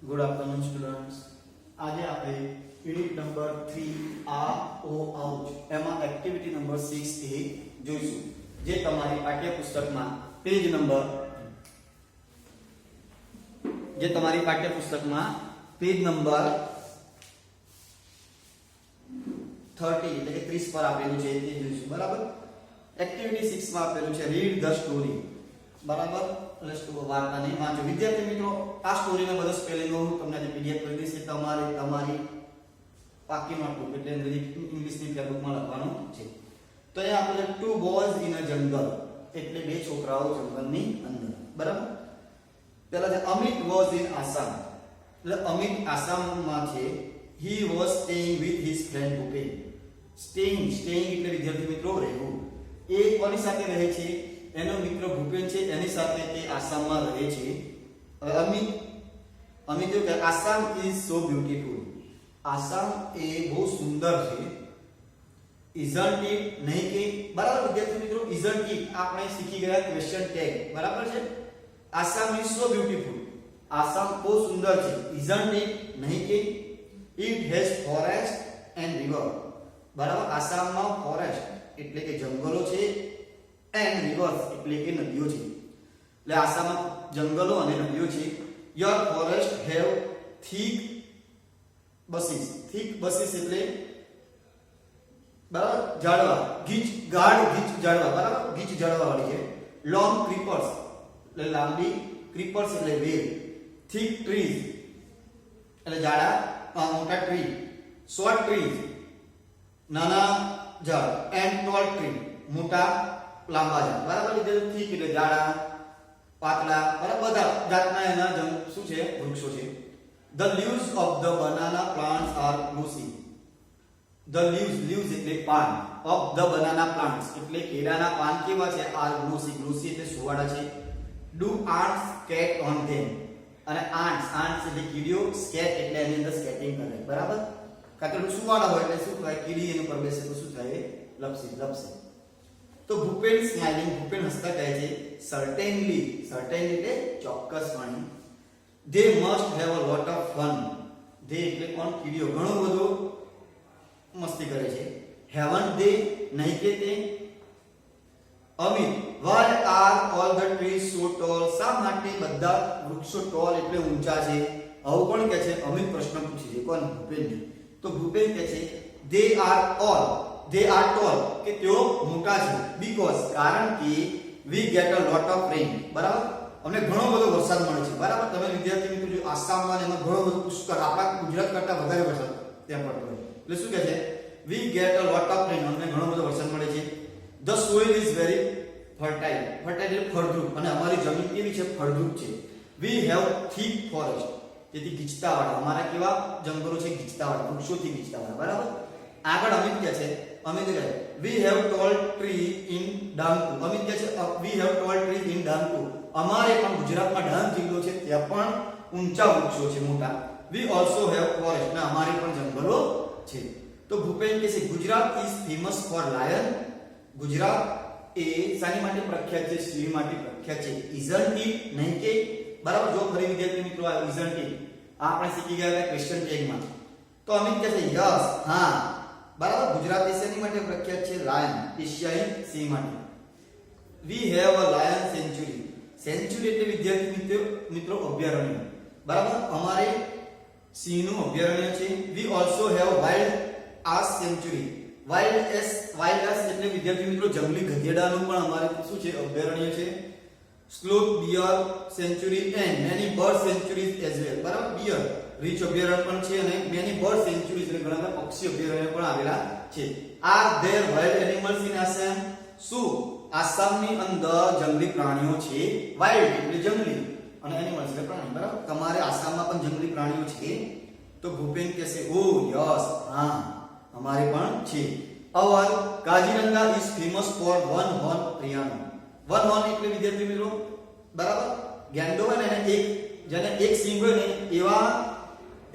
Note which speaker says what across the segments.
Speaker 1: Good afternoon students. આજે આપણે unit number 3 આ ઓ આઉટ એમાં એક્ટિવિટી નંબર 6 એ જોઈશું, જે તમારી પાઠ્યપુસ્તકમાં પેજ નંબર 30 એટલે કે 30 પર આપેલું છે તે જોઈશું. બરાબર. એક્ટિવિટી 6 માં આપેલું છે રીડ ધ સ્ટોરી. બરાબર. એટલે વાર્તાને વાંચો. વિદ્યાર્થી મિત્રો, આ સ્ટોરીના બધા સ્પેલિંગો હું તમને આજે પીડીએફ કરી દઈશ. તમારી પાકી નોટબુક એટલે ઇંગ્લિશની ટેબુકમાં લખવાનું છે. તો અહીંયા આપણે ટુ બોયઝ ઇન અ જંગલ એટલે બે છોકરાઓ જંગલની અંદર. બરાબર. પહેલા છે અમિત વોઝ ઇન આસામ. એટલે અમિત આસામમાં છે. he was staying with his friend Bhupen. staying એટલે વિદ્યાર્થી મિત્રો રહેવું. એ કોની સાથે રહે છે? એનો મિત્ર ભૂપેન છે, એની સાથે તે આસામમાં રહે છે. અમિત કે Assam is so beautiful. Assam એ બહુ સુંદર છે. isn't it નહીં કે. બરાબર વિદ્યાર્થી મિત્રો, isn't it આપણે શીખી ગયા ક્વેશ્ચન ટેગ. બરાબર છે. Assam is so beautiful. Assam બહુ સુંદર છે. isn't it નહીં કે. it has forest and river. બરાબર. આસામમાં ફોરેસ્ટ એટલે કે જંગલો છે, and rivers એટલે કે નદીઓ છે. એટલે આસામમાં જંગલો અને નદીઓ છે. your forest have thick bushes. thick bushes એટલે બરાબર ઝાડવા. ગીચ ઝાડવા. બરાબર. ગીચ ઝાડવા વાળી છે. long creepers એટલે લાંબી, creepers એટલે વેલ. thick trees એટલે ઝાડા, મોટા ટ્રી. short trees નાના ઝાડ, and tall tree મોટા લાંબા ઝાડ. બરાબર. thick એટલે ઝાડા, પાતળા, બરાબર બધા જાતના એના શું છે વૃક્ષો છે. the leaves of the banana plants are glossy. the leaves એટલે પાન, of the banana plants એટલે કેળાના પાન કેવા છે? are glossy એટલે સુવાળા છે. do ants skate on them. અને ants એટલે કીડીઓ, skate એટલે એની અંદર સ્કેટિંગ કરે. બરાબર. કારણ કે સુવાળા હોય એટલે શું થાય? કીડી એની પર બેસે તો શું થાય? લપસે. તો ભૂપેન સ્માઇલિંગ, ભૂપેન હસતા કહે છે certainly એટલે ચોક્કસપણે. they must have a lot of fun. they એટલે કોણ? કીડીઓ ઘણો બધો મસ્તી કરે છે. haven't they નહીં કે તે. Amit why are all the trees so tall. શા માટે બધા વૃક્ષો tall એટલે ઊંચા છે? આવું કોણ કહે છે? અમિત પ્રશ્ન પૂછે છે. કોણ? ભૂપેન. તો ભૂપેન કહે છે they are tall કે તેઓ મોટા છે. because કારણ કે we get a lot of rain. બરાબર. અમને ઘણો બધો વરસાદ મળે છે. બરાબર. તમે વિદ્યાર્થી મિત્રો જો આસામમાં એમાં ઘણો બધો પુષ્કળ, આપણા ગુજરાત કરતા વધારે વરસાદ ત્યાં પડતો હોય. એટલે શું કહે છે? we get a lot of rain. અમને ઘણો બધો વરસાદ મળે છે. the soil is very fertile એટલે ફળદ્રુપ. અને અમારી જમીન કેવી છે? ફળદ્રુપ છે. we have thick forest તેથી ગીચતાવાળા. અમારા કેવા જંગલો છે? ગીચતાવાળા, વૃક્ષોથી ગીચતાવાળા. બરાબર. આગળ અમિત કહે છે we have tall tree in ડાંગુ. Amit કહે છે we have tall trees in ડાંગુ. અમારે પણ ગુજરાતમાં ડાંગ જિલ્લો છે, ત્યાં પણ ઊંચા વૃક્ષો છે, મોટા. we also have forest. ને અમારે પણ જંગલો છે. તો ભૂપેન કહે છે Gujarat is famous for lion. Gujarat એ શાની માટે પ્રખ્યાત છે? સિંહ માટે પ્રખ્યાત છે. isn't it નહીં કે. બરાબર. જો ફરી વિદ્યાર્થી મિત્રો આ isn't it આ આપણે શીખી ગયા હતા ક્વેશ્ચન ટેગમાં. તો અમિત કહે છે યસ, હા. બરાબર. ગુજરાત એશિયાની માટે પ્રખ્યાત છે. લાયન એશિયાઈ સિંહ માટે. we have a lion sanctuary. Sanctuary એટલે વિદ્યાર્થી મિત્રો અભયારણ્ય. બરાબર. અમારે સિંહનું અભયારણ્ય છે. we also have wild ass sanctuary. wild ass એટલે વિદ્યાર્થી મિત્રો જંગલી ગધેડાનું પણ અમારે શું છે? અભયારણ્ય છે. sloth bear sanctuary and many bird sanctuaries as well. બરાબર. bear રીચ અભયારણ્ય પણ છે અને many bird sanctuaries એટલે ઘણા બધા પક્ષી અભયારણ્ય પણ આવેલા છે. are there wild animals in Assam? શું આસામની અંદર જંગલી પ્રાણીઓ છે? wild એટલે જંગલી અને animals એટલે પ્રાણી. બરાબર. તમારે આસામમાં પણ જંગલી પ્રાણીઓ છે? તો ભૂપેન કહેશે ઓ યસ, હા અમારે પણ છે. our Kaziranga is famous for one horn piano. one horn એટલે વિદ્યાર્થી મિત્રો બરાબર ગેંડો હોય ને એક જેને એક સિંગ હોય ને એવા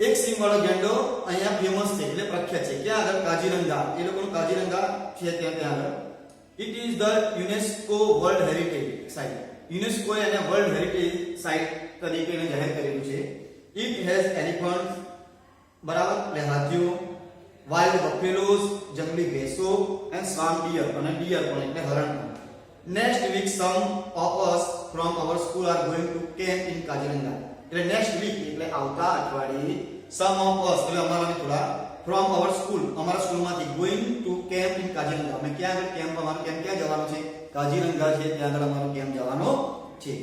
Speaker 1: એક સિંગ વાળો ગેંડો અહીંયા ફેમસ છે એટલે પ્રખ્યાત છે. ક્યાં આગળ? કાજીરંગા. એ લોકોનું કાજીરંગા છે ત્યાં આગળ. it is the UNESCO World Heritage Site. UNESCO એને વર્લ્ડ હેરિટેજ સાઇટ તરીકે જાહેર કરેલું છે. ઇટ હેઝ એલિફન્ટ્સ, બરાબર, એટલે હાથીઓ, વાઇલ્ડ બફેલોઝ, જંગલી ભેંસો, એન્ડ સ્વામ્પ ડિયર, અને ડિયર પણ એટલે હરણ પણ. Next week some of us from our school are going to camp in Kaziranga. એટલે નેક્સ્ટ વીક એટલે આવતા અઠવાડિયે સમ ઓફ અસ એટલે અમારા થોડા ફ્રોમ અવર સ્કૂલ અમારા સ્કૂલમાંથી going to camp in Kaziranga. અમે ક્યાં આગળ કેમ્પ અમારો કેમ્પ ક્યાં જવાનો છે? કાઝીરંગા છે, ત્યાં આગળ અમારો કેમ્પ જવાનો છે.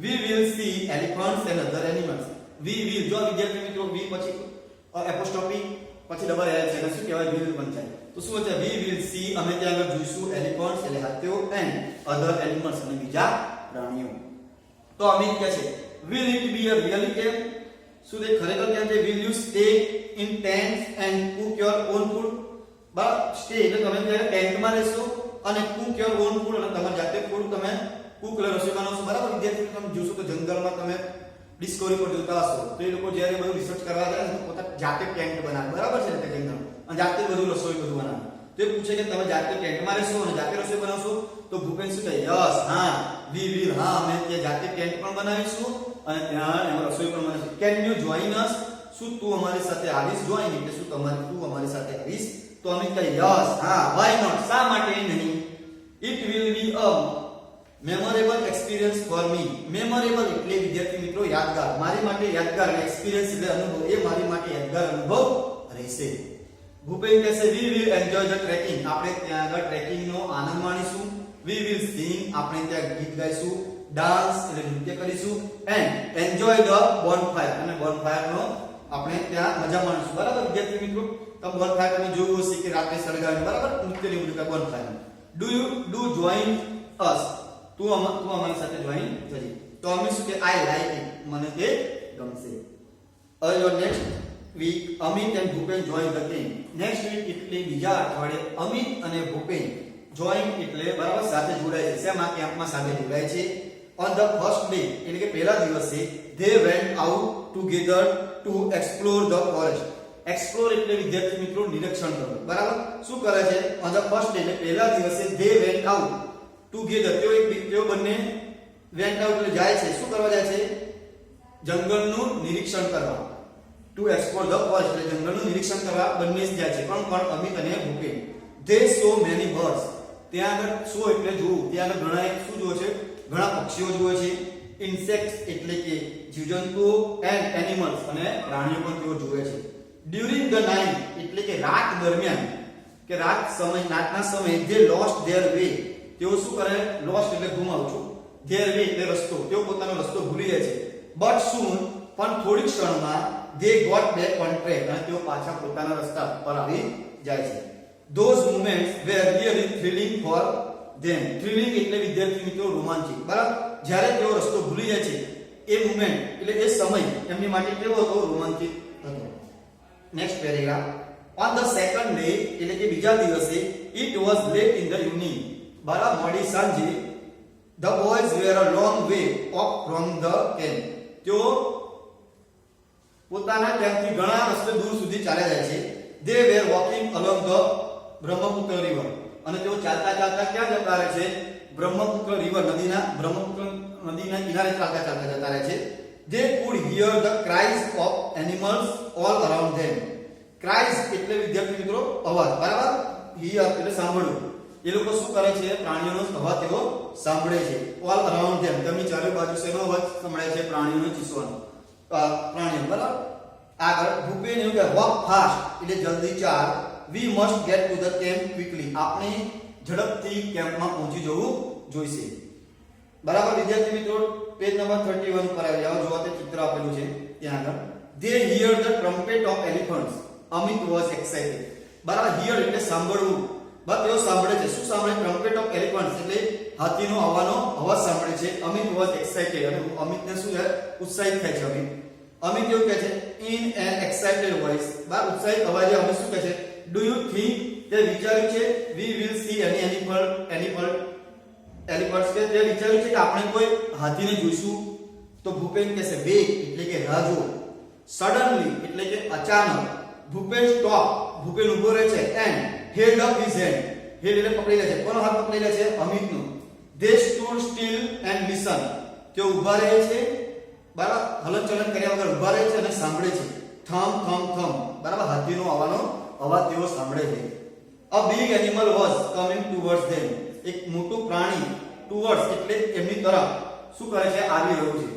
Speaker 1: We will see elephants and other animals. We will, જો વિદ્યાર્થી મિત્રો we પછી એપોસ્ટ્રોફી પછી ડબલ એલ છે, શું કહેવાય? will બન જાય. તો શું છે? We will see, અમે ત્યાં આગળ જોઈશું elephants એટલે હાથીઓ and other animals અને બીજા પ્રાણીઓ. તો અમે કહે છે will it be a really camp? શું તે ખરેખર કેમ છે? Will you stay in tents and cook your own food? બરાબર, સ્ટે એટલે તમે ત્યાં ટેન્ટમાં રહેશો અને cook your own food અને તમારી જાતે ફૂડ તમે કુક રસોઈ બનાવશો. બરાબર વિદ્યાર્થી તમે જોશો તો જંગલમાં તમે ડિસ્કવરી પર જોતા હશો તો એ લોકો જ્યારે બધું રિસર્ચ કરવા જાય તો પોતા જાતે ટેન્ટ બનાવે. બરાબર છે ને? તે જંગલ અને જાતે બધું રસોઈ બધું બનાવે. તો એ પૂછે કે તમે જાતે ટેન્ટમાં રહેશો અને જાતે રસોઈ બનાવશો? તો ભૂપેન શું કહે? યસ, હા, વી વિલ, હા, અમે ત્યાં જાતે ટેન્ટ પણ બનાવીશું અને ત્યાં એમાં રસોઈ પણ બનાવીશું. કેન યુ જોઈન અસ? શું તું અમારી સાથે આવીશ? જોઈન એટલે શું તું અમારી સાથે આવીશ? તો અમે કહે યસ, હા, વાય નોટ, શા માટે નહીં? It will be a memorable experience for me. Memorable એટલે વિદ્યાર્થી મિત્રો યાદગાર, મારી માટે યાદગાર, એક્સપિરિયન્સ એટલે અનુભવ, એ મારી માટે યાદગાર અનુભવ રહેશે. ભૂપેન કહેશે we will enjoy the trekking, આપણે ત્યાં આગળ tracking no Anand માણીશું. We will sing, આપણે ત્યાં ગીત ગાઈશું. ડાન્સ એટલે નૃત્ય કરીશું. એન્ડ એન્જોય ધ બોનફાયર, અને બોનફાયર નો આપણે ત્યાં મજા માણીશું. બરાબર વિદ્યાર્થી મિત્રો, તમે બોનફાયર તમે જોયું હશે કે રાત્રે સળગાવીને, બરાબર, નૃત્ય ની બધું બોનફાયર. ડુ જોઈન અસ? તું અમારી સાથે જોઈન થજી. તો અમે શું કે આઈ લાઈક ઇટ, મને તે ગમશે. હવે next week Amit and Bhupen join the camp. Next week એટલે બીજા અઠવાડિયે અમિત અને ભૂપેન જોઈન એટલે બરાબર સાથે જોડાય છે. શેમાં? કેમ્પમાં સાથે જોડાય છે. ઓન ધ ફર્સ્ટ ડે એટલે કે પહેલા દિવસે they went out together to explore the forest. Explore એટલે વિદ્યાર્થી મિત્રો નિરીક્ષણ કરવું. બરાબર, શું કરે છે? ઓન ધ ફર્સ્ટ ડે એટલે પહેલા દિવસે they went out together, તેઓ બંને went out એટલે જાય છે. શું કરવા જાય છે? જંગલનું નિરીક્ષણ કરવા. ટુ એક્સપ્લોર ધ ફોરેસ્ટ એટલે જંગલનું નિરીક્ષણ કરવા બંને જ જાય છે. પણ અમિત અને Bhupen. they saw many birds. ત્યાં આગળ સો એટલે જોવું, ત્યાં આગળ ઘણા શું જોવે છે? ઘણા પક્ષીઓ જોવે છે. ઇન્સેક્ટ્સ એટલે કે જીવજંતુઓ, એન્ડ એનિમલ્સ અને પ્રાણીઓ પણ તેઓ જોવે છે. ડ્યુરિંગ ધ નાઇટ એટલે કે રાત દરમિયાન કે રાતના સમયે they lost their way. તેઓ શું કરે? લોસ્ટ એટલે ગુમાવું છું, their way એટલે રસ્તો, તેઓ પોતાનો રસ્તો ભૂલી જાય છે. બટ soon, પણ થોડીક ક્ષણમાં they got back on track, અને તેઓ પાછા પોતાના રસ્તા પર આવી જાય છે. those moments were really thrilling for them. thrilling એટલે વિદ્યાર્થી મિત્રો રોમાંચિક. બરાબર, જ્યારે તેઓ રસ્તો ભૂલી જાય છે એ મોમેન્ટ એટલે એ સમય એમની માટે કેવો હતો? રોમાંચિક હતો. Next paragraph. on the second day એટલે કે બીજા દિવસે it was late in the evening. બરાબર, મોડી સાંજે the boys were a long way off from the camp. તેઓ પોતાના કેમ્પથી ઘણા રસ્તે દૂર સુધી ચાલ્યા જાય છે. they were walking along the Brahmaputra river, અને તેઓ ચાલતા ચાલતા ક્યાં જતા રહે છે? બ્રહ્મપુત્ર river બ્રહ્મપુત્ર નદીના કિનારે ચાલતા ચાલતા જતા રહે છે. they could hear the cries of animals all around them. cries એટલે વિદ્યાર્થી મિત્રો અવાજ. બરાબર, hear એટલે સાંભળવું. એ લોકો શું કરે છે? પ્રાણીઓનો અવાજ તેઓ સાંભળે છે. ઓલ અરાઉન્ડ ધેમ, તેમની ચારે બાજુ શેનો અવાજ સંભળાય છે? પ્રાણીઓનો ચીસવાનો. પ્રાણીઓ. બરાબર, આગળ ભૂપેન એવું કહે વોક ફાસ્ટ એટલે જલ્દી ચાલ. We must get to the camp quickly, આપણે ઝડપથી કેમ્પમાં પહોંચી જવું જોઈશે. બરાબર વિદ્યાર્થી મિત્રો, પેજ નંબર 31 પર આવી જાઓ. જો તે ચિત્ર આપેલું છે ત્યાં આગળ. they hear the trumpet of elephants. Amit was excited. બરાબર, hear એટલે સાંભળવું. બસ તેઓ સાંભળે છે. શું સાંભળે? ટ્રમ્પેટ ઓફ એલિફન્ટ્સ એટલે હાથીનો આવવાનો અવાજ સાંભળે છે. અમિત વોઝ એક્સાઇટેડ, અને અમિતને શું છે? ઉત્સાહિત થાય છે. અમિત એવું કહે છે ઇન એન એક્સાઇટેડ વોઇસ. બાર ઉત્સાહિત અવાજે અમિત શું કહે છે? ડુ યુ થિંક, તે વિચાર્યું છે, we will see any elephants કે તે વિચાર્યું છે કે આપણે કોઈ હાથીને જોઈશું? તો ભૂપેન કહે છે વેટ એટલે કે રાહ જુઓ. સડનલી એટલે કે અચાનક. ભૂપેન સ્ટોપ, ભૂપેન ઉભો રહે છે. And held up his hand. હેડ એટલે પકડી લે છે. કોનો હાથ પકડી લે છે? અમિતનો. they stood still and listen. તેઓ ઊભા રહે છે, બરાબર હલનચલન કર્યા વગર ઊભા રહે છે અને સાંભળે છે. થમ થમ થમ બરાબર હાથીનો આવવાનો અવાજ તેઓ સાંભળે છે. A big animal was coming towards them. એક મોટું પ્રાણી towards એટલે એમની તરફ શું કરે છે આવી રહ્યું છે.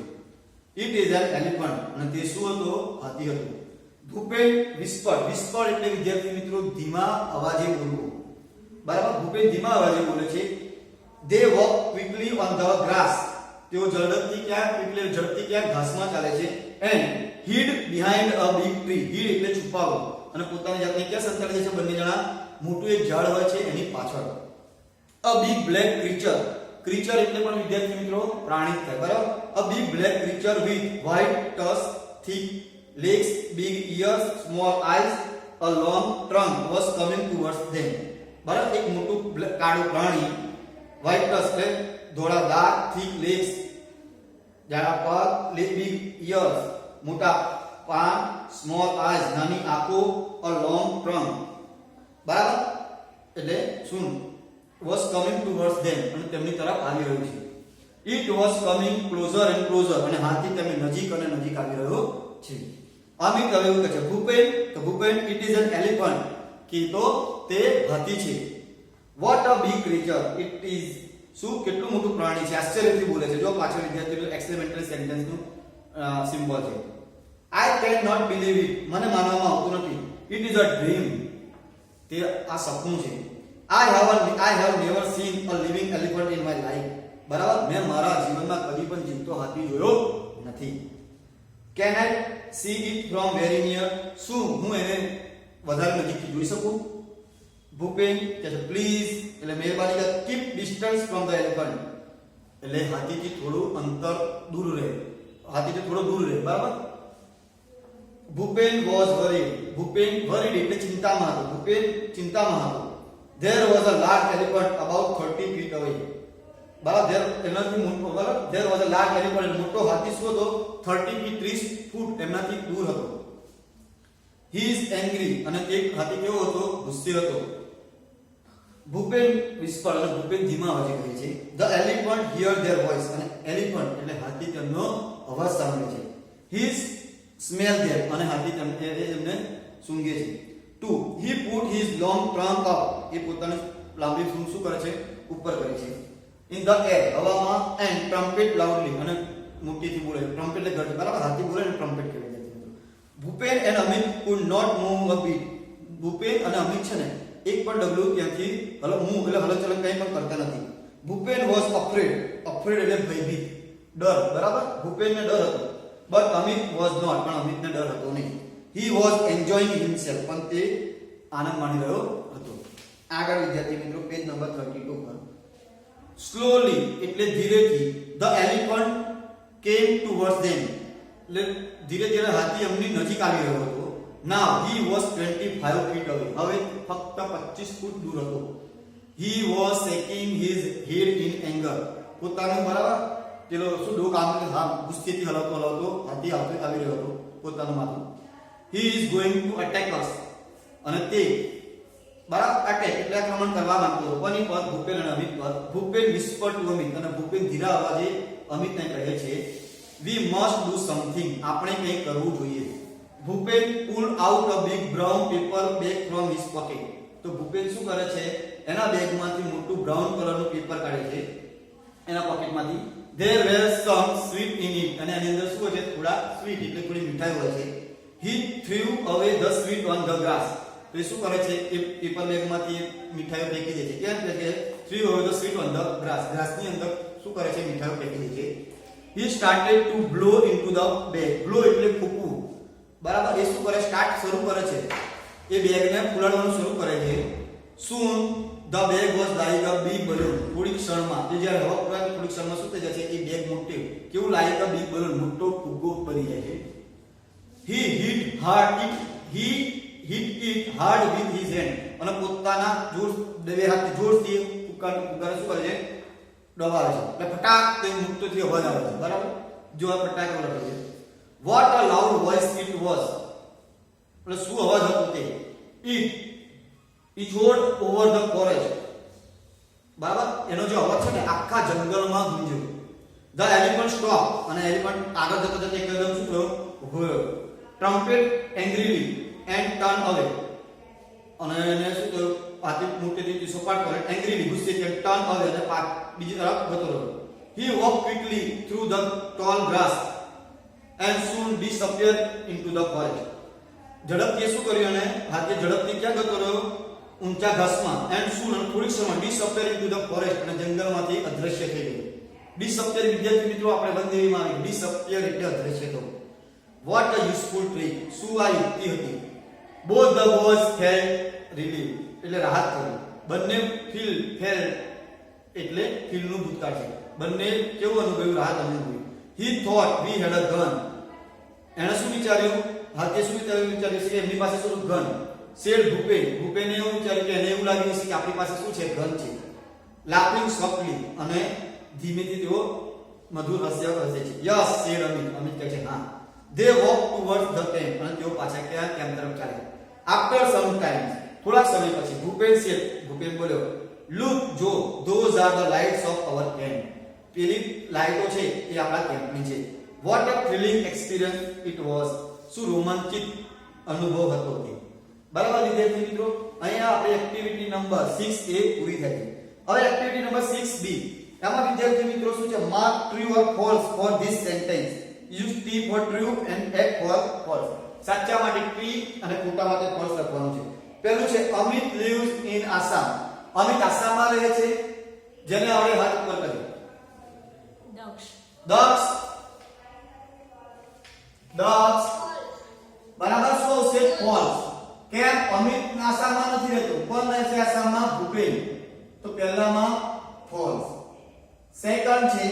Speaker 1: It is an elephant અને તે શું હતો હાથી હતો. ભૂપેન whisper એટલે વિદ્યાર્થી મિત્રો ધીમા અવાજે બોલવું. બરાબર ભૂપેન ધીમા અવાજે બોલે છે. They walk quickly on the grass. તેઓ ઝડપથી ક્યાં ઘાસમાં ચાલે છે. And hid behind a big tree. hid એટલે છુપાવવું અને પોતાની જાતને ક્યાં સંતાડી દે છે બંને જણા મોટું એક ઝાડ હોય છે એની પાછળ. A big black creature એટલે પણ વિદ્યાર્થી મિત્રો પ્રાણી થાય બરાબર. A big black creature with white tusk, thick legs, big ears, small eyes, a long trunk was coming towards them. બરાબર એક મોટું કાળું પ્રાણી white tusk એટલે ધોળા દાંત, thick legs જાડા પગ, big ears મોટા કાન, small eyes નાની આંખો, a long trunk બરાબર એટલે શું was coming towards them અને તેમની તરફ આવી રહ્યું છે. It was coming closer and closer અને હાથી તેમની નજીક અને નજીક આવી રહ્યો છે. અમિત હવે એવું કહે છે Bhupen it is an elephant કે તો તે હાથી છે. What a big creature it is શું કેટલું મોટું પ્રાણી છે આશ્ચર્યથી બોલે છે. જો પાછળ વિદ્યાર્થીઓ એક્સક્લેમેટરી સેન્ટેન્સ નું સિમ્બોલ છે. I cannot believe it મને માનવામાં આવતું નથી. It is a dream તે આ સપનું છે. I have never seen a living elephant in my life બરાબર મેં મારા જીવનમાં કદી પણ જીવતો હાથી જોયો નથી. Can I see it from very near શું હું એને વધારે નજીકથી જોઈ શકું. ભૂપેન કહે છે પ્લીઝ એટલે મહેરબાની કરી keep distance from the elephant એટલે હાથીથી થોડું અંતર દૂર રહે બરાબર. ભૂપેન was worried એટલે ચિંતામાં હતો. There was a large elephant about 30 feet away બરાબર there was a large elephant મોટો હાથી શું હતો 30 feet 30 ફૂટ એમનાથી દૂર હતો. He is angry અને એક હાથી કેવો હતો ગુસ્સે હતો. ભૂપેન whisper અને ભૂપેન ધીમા અવાજે કહે છે the elephant hear their voice અને elephant એટલે હાથી તેમનો અવાજ સાંભળે છે. He smell them અને હાથી તેમને સૂંઘે છે. 2 he put his long trunk up એ પોતાની લાંબી સૂંઢ શું કરે છે ઉપર કરે છે. in the air હવામાં and trumpet loudly અને મોટેથી બોલે. trumpet એટલે ગરજ બરાબર હાથી બોલે ને trumpet કહેવાય છે. Bhupen and Amit could not move a bit Bhupen અને અમિત છે ને એક પણ ડગલું ત્યાંથી હલનચલન કંઈ પણ કરતા નથી. ભૂપેન was afraid એટલે ભયભીત ડર બરાબર ભૂપેનને ડર હતો. but Amit was not પણ અમિતને ડર હતો નહીં. he was enjoying himself પણ તે આનંદ માણી રહ્યો હતો. આગળ વિદ્યાર્થી મિત્રો પેજ નંબર 32 પર slowly એટલે ધીરેથી the elephant came towards them એટલે ધીરે ધીરે હાથી એમની નજીક આવી રહ્યો હતો. now he was 25 feet away હવે ફક્ત 25 ફૂટ દૂર હતો. he was shaking his head in anger પોતાનું બરાબર પેલો શું ડોક આમ ગુસ્સેથી હલાવતો હાથી આવી રહ્યો હતો પોતાનું માથું. he is going to attack us અને તે બરાબર અટેક એટલે આક્રમણ કરવા માંગતો હતો. કોની પર ભૂપેન અને અમિત પર. ભૂપેન whisper to Amit અને ભૂપેન ધીરા અવાજે અમિતને કહે છે we must do something આપણે કંઈક કરવું જોઈએ. Bhupen pull out a big brown paper bag from his pocket તો ભૂપેન શું કરે છે એના બેગમાંથી મોટું બ્રાઉન કલરનું પેપર કાઢે છે એના પોકેટમાંથી. there were some sweet in it અને એની અંદર શું હોય છે થોડા સ્વીટ એટલે થોડી મીઠાઈ હોય છે. he threw away the sweet on the grass તો એ શું કરે છે એ પેપર બેગમાંથી મીઠાઈઓ ફેંકી દે છે. કેમ કે threw away the sweet on the ગ્રાસની અંદર શું કરે છે મીઠાઈઓ ફેંકી દે છે. he started to blow into the bag blow એટલે ફૂંકવું બરાબર એ શું કરે સ્ટાર્ટ શરૂ કરે છે એ બેગને ફૂલાડવાનું શરૂ કરે છે. soon the bag was like a big balloon થોડીક ક્ષણમાં જે જ્યારે હવા ફૂલાય થોડીક ક્ષણમાં શું થઈ જાય છે એ બેગ મોટી કેવું like a big balloon મોટો ફુગ્ગો બની જાય છે. he hit it hard with his hand અને પોતાના બે હાથથી જોરથી ફુગ્ગાને શું કરે છે દબાવે છે એટલે ફટાક તે મુક્તથી અવાજ આવે છે બરાબર. જો આ ફટાક અવાજ આવે છે. what a loud voice it was એટલે શું અવાજ હતો તે. it echoed over the forest બરાબર એનો જે અવાજ છે ને આખા જંગલમાં ગુંજ્યો. ધ એલિફન્ટ સ્ટોપ, અને એલિફન્ટ આગળ જતો જતો એકદમ શું થયો, ઊભો રહ્યો. ટ્રમ્પેટ એંગ્રીલી એન્ડ ટર્ન અવે, અને એને શું થયું, હાથી મોટેથી સપાટ કરે, એંગ્રીલી ગુસ્સે થી ટર્ન અવે, અને બીજી તરફ જતો રહ્યો. He walked quickly through the tall grass and soon disappeared into the forest. ઝડપથી શું કર્યું, અને હાથી ઝડપથી ક્યાં જતો રહ્યો, ઊંચા ઘાસમાં. એન્ડ soon, અને થોડીક સમય disappeared into the forest, અને જંગલમાંથી અદૃશ્ય થઈ ગયો. disappear વિદ્યાર્થી મિત્રો આપણે બંધેવીમાં આવી, disappear એટલે અદૃશ્ય થવું. what a useful trick, શું આ યુક્તિ હતી. both the boys felt relieved, એટલે રાહત કરી. બંને felt એટલે feel નું ભૂતકાળ છે. બંને કેવું અનુભવ્યું, રાહત અનુભવી. he thought we had a gun, એણે શું વિચાર્યું, હાથે શું વિચાર્યું છે કે એમની પાસે શું ગન. said ભૂપેને એવું વિચાર્યું કે એને એવું લાગ્યું છે કે આપણી પાસે શું છે, ગન છે. laughing softly, અને ધીમેથી તેઓ મધુર હાસ્ય હસે છે. yes said અમિત કહે છે હા. they walked towards the camp, અને તેઓ પાછા ક્યાં, કેમ્પ તરફ ચાલ્યા. after some time, થોડા સમય પછી ભૂપેન બોલ્યો, look જો, those are the lights of our camp, પેલી લાઈટો છે એ આપણા કેમ્પની છે. what a thrilling experience it was, શું રોમાંચિત અનુભવ હતો તે. બરાબર વિદ્યાર્થી મિત્રો, અહીંયા આપણે એક્ટિવિટી નંબર 6A પૂરી થઈ ગઈ. હવે એક્ટિવિટી નંબર 6B, એમાં વિદ્યાર્થી મિત્રો શું છે, mark true or false for this sentence. Use T for true and F for false. સાચા માટે T અને ખોટા માટે false લખવાનું છે. પહેલું છે, Amit lives in Assam. Amit આસામમાં રહે છે. જેને આપણે હાથ ઉપર કરીએ, દક્ષ બરાબર. શું આવશે, ફોલ્સ. કેમ, અમિત આસામમાં નથી રહેતો, કોણ રહે છે આસામમાં, ભૂપેન. તો પહેલામાં ફોલ્સ. સેકન્ડ છે,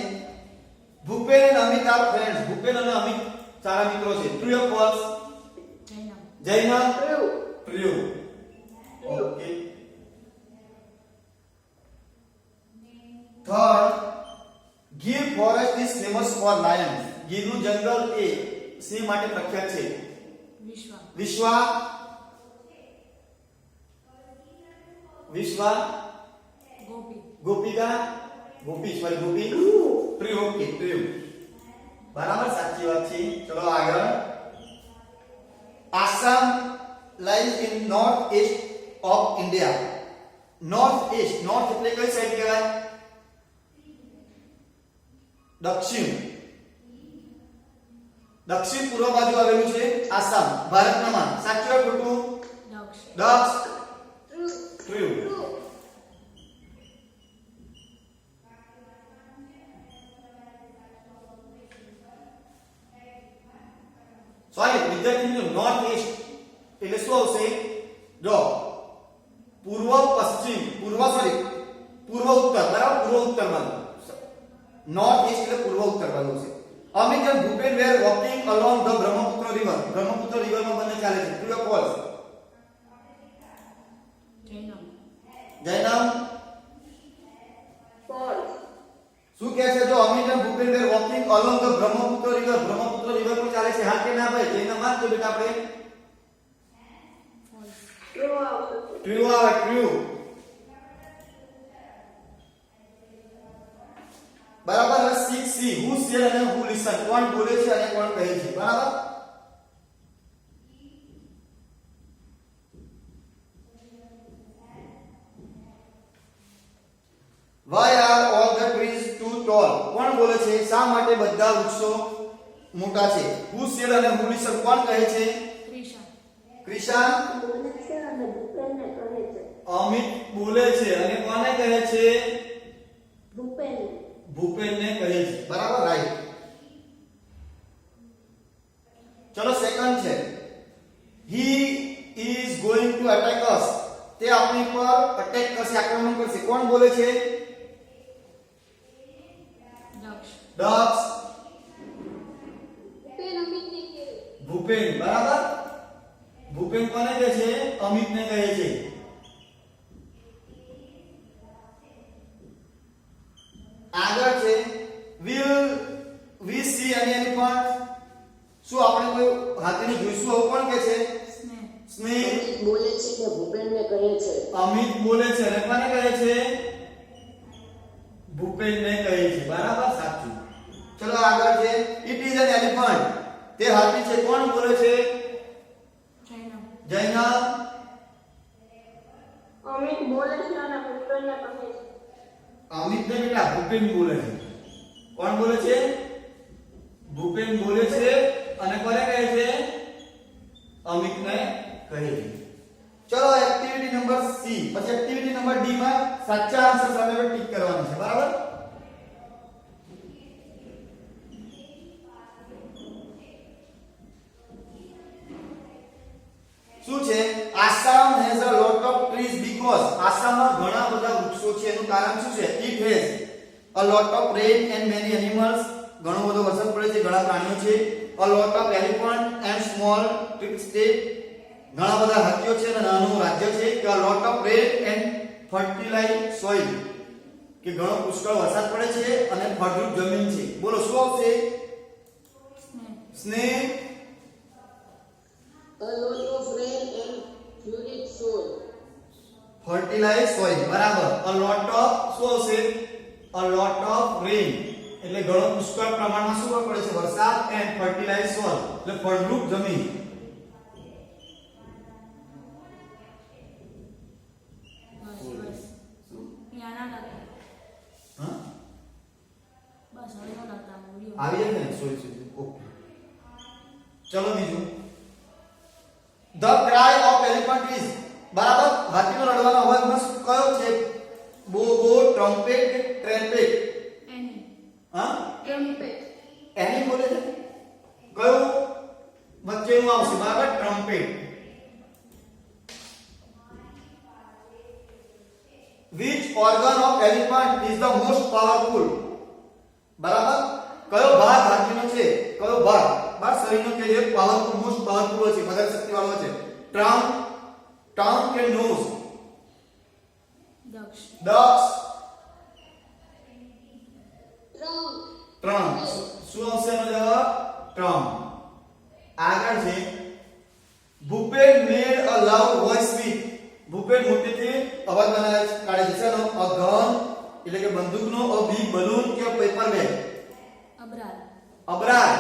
Speaker 1: ભૂપેન અને અમિત આર ફ્રેન્ડ્સ. ભૂપેન અને અમિત સારા મિત્રો છે. True or false, Jayna true. Okay. Third, Gir forest is famous for lions. ગીરનું જંગલ એ સિંહ માટે પ્રખ્યાત છે. Vishwa Gopi true. Okay, true. બરાબર, સાચી વાત છે. ચલો આગળ. Assam lies in north east of India. north east, north એટલે કઈ સાઈડ કહેવાય, દક્ષિણ પૂર્વ બાજુ આવેલું છે આસામ ભારતમાં. સાચું કે ખોટું, દક્ષ ટ્રુ. સોરી વિદ્યાર્થી મિત્રો, નોર્થ ઈસ્ટ એટલે શું આવશે, જો પૂર્વ પશ્ચિમ, પૂર્વ ઉત્તર, બરાબર, પૂર્વ ઉત્તર બાજુ. નોર્થ ઈસ્ટ એટલે પૂર્વ ઉત્તર બાજુ છે. Amit and Bhupen were walking along the Brahmaputra river. Brahmaputra river માં બંને ચાલે છે. ટ્રુ ઓર ફોલ્સ, જયનામ ફોલ્સ. શું કહે છે, જો Amit and Bhupen were walking along the Brahmaputra river. Brahmaputra river પર ચાલે છે, હા કે ના ભાઈ, જયનામ માન તો બેટા આપણે ટ્રુ આવે, ટ્રુ. બરાબર. 6C, who said અને who listen, કોણ બોલે છે અને કોણ કહે છે. બરાબર. why are all the trees too tall, કોણ બોલે છે, શા માટે બધા વૃક્ષો મોટા છે. who said અને who listen, કોણ કહે છે, ક્રિશા. અમિત બોલે છે અને કોને કહે છે, ભૂપેનને કહે છે. બરાબર, રાઈટ. ચલો સેકન્ડ છે, he is going to attack us. તે આપણી પર અટેક કરશે, આક્રમણ કરશે. કોણ બોલે છે, દક્ષ. ભૂપેન. બરાબર. ભૂપેન કોને કહે છે, અમિતને કહે છે. આગળ છે, will we see an elephant. શું આપણે કોઈ હાથીને જોઈશું, આવું કોણ કહે છે, સ્નેહ બોલે છે કે ભૂપેનને કહે છે. અમિત બોલે છે અને કોને કહે છે, ભૂપેનને કહે છે. બરાબર, સાચું. ચલો આગળ છે ઇટ ઇઝ એન એલિફન્ટ તે હાથી છે કોણ બોલે છે જૈનબ
Speaker 2: અમિત બોલે છે અને ભૂપેનને કહે છે
Speaker 1: અમિત ને બેટા ભૂપેન બોલે છે કોણ બોલે છે ભૂપેન બોલે છે અને કોને કહે છે અમિત ને કહે છે ચલો એક્ટિવિટી નંબર સી પછી એક્ટિવિટી નંબર ડી માં સાચા આન્સર સાથે ટિક કરવાનું છે બરાબર શું છે Assam has a lot of trees because આસામમાં ઘણા બધા વૃક્ષો છે એનું કારણ શું છે it has a lot of rain and many animals ઘણો બધો વરસાદ પડે છે ઘણા પ્રાણીઓ છે a lot of elephant and small state ઘણા બધા હાથીઓ છે અને નાનું રાજ્ય છે કે a lot of rain and fertilize soil કે ઘણો પુષ્કળ વરસાદ પડે છે અને ફળદ્રુપ જમીન છે બોલો શું આવશે સ્નેહ
Speaker 2: A lot of rain and fluid soil.
Speaker 1: Fertilise soil બરાબર a lot of શું આવશે a lot of rain એટલે ઘણો પુષ્કળ પ્રમાણમાં શું પડે છે વરસાદ એન્ડ ફર્ટિલાઇઝ સોઇલ એટલે ફળદ્રુપ જમીન આવી જાય ને સોઇલ સુધી ઓકે ચલો બીજું The cry of elephant is બરાબર હાથીનો રડવાનો અવાજ કયો છે બોબો ટ્રમ્પેટ ટ્રેમ્પેટ
Speaker 2: Any.
Speaker 1: હા
Speaker 2: Trumpet.
Speaker 1: એની બોલે છે કયો વચ્ચેનું આવશે બરાબર trumpet Which organ of elephant is the most powerful બરાબર કયો ભાગ હાથીનો છે કયો ભાગ બાર શરીરનો કે જે પાવરફુલ મોસ્ટ પાવરફુલ છે વધારે શક્તિ વાળો છે ટંગ કે નોઝ દક્ષ ટ્રંક શું આવશે એનો જવાબ ટ્રંક આગળ છે ભૂપેન મેડ અ લાઉડ વોઇસ વિથ ભૂપેન મોટેથી અવાજ કાઢે છે શેનો અ ગન એટલે કે બંદૂકનો અ બિગ બલૂન કે paper bag Abrar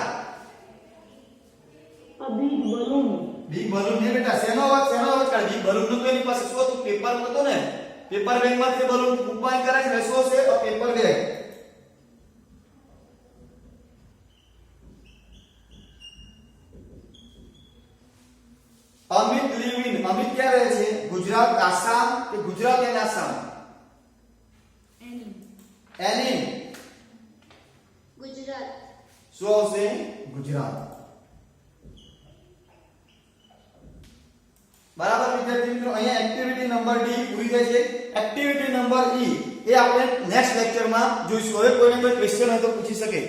Speaker 2: A big balloon.
Speaker 1: Big balloon ને બેટા શેનો અવાજ કાઢે બિગ બલૂન નો તો એની પાસે શું હતું પેપર હતો ને પેપર બેગ માંથી બલૂન ઉપાય કરે છે શું છે a paper bag Amit live in Amit ક્યાં રહે છે ગુજરાત આસામ કે ગુજરાત એન્ડ આસામ એની
Speaker 2: ગુજરાત.
Speaker 1: શું આવશે ગુજરાત બરાબર વિદ્યાર્થી મિત્રો અહીંયા એક્ટિવિટી નંબર ડી પૂરી થાય છે એક્ટિવિટી નંબર ઈ એ આપણે નેક્સ્ટ લેક્ચરમાં જોઈશું હવે કોઈને કોઈ ક્વેશ્ચન હોય તો પૂછી શકે